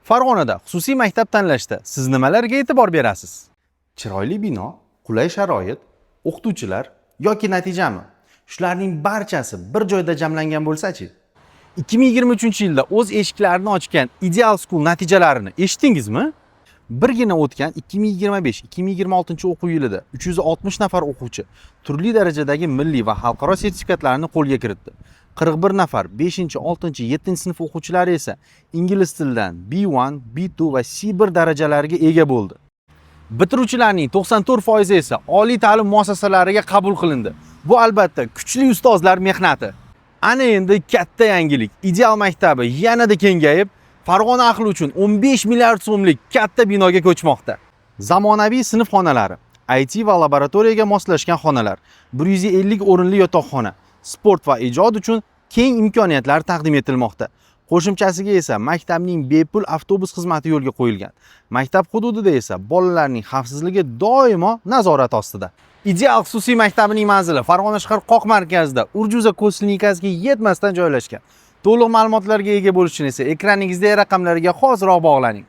Farg'onada xususiy maktab tanlashda siz nimalarga e'tibor berasiz? Chiroyli bino, qulay sharoit, o'qituvchilar yoki natijami? Shularning barchasi bir joyda jamlangan bo'lsa-chi? 2023-yilda o'z eshiklarini ochgan Ideal School natijalarini eshitdingizmi? Birgina o'tgan 2025-2026 o'quv yilida 360 nafar o'quvchi turli darajadagi milliy va xalqaro sertifikatlarni qo'lga kiritdi. 41 nafar 5, 6, 7 sinf o'quvchilari esa ingliz tilidan B1, B2 va C1 darajalariga ega bo'ldi. Bitiruvchilarning 94% esa oliy ta'lim muassasalariga qabul qilindi. Bu albatta kuchli ustozlar mehnati. Ana endi katta yangilik. Ideal maktabi yanada kengayib, Farg'ona ahli uchun 15 milliard so'mlik katta binoga ko'chmoqda. Zamonaviy sinf xonalari, IT va laboratoriyaga moslashgan xonalar, 150 o'rinli yotoqxona, sport va ijod uchun keng imkoniyatlar taqdim etilmoqda. Qo'shimchasiga esa maktabning bepul avtobus xizmati yo'lga qo'yilgan. Maktab hududida esa bolalarning xavfsizligi doimo nazorat ostida. Ideal xususiy maktabining manzili Farg'ona shahar qoq markazida Urjuza klinikasiga yetmasdan joylashgan. To'liq ma'lumotlarga ega bo'lish uchun esa ekraningizdagi raqamlarga hoziroq bog'laning.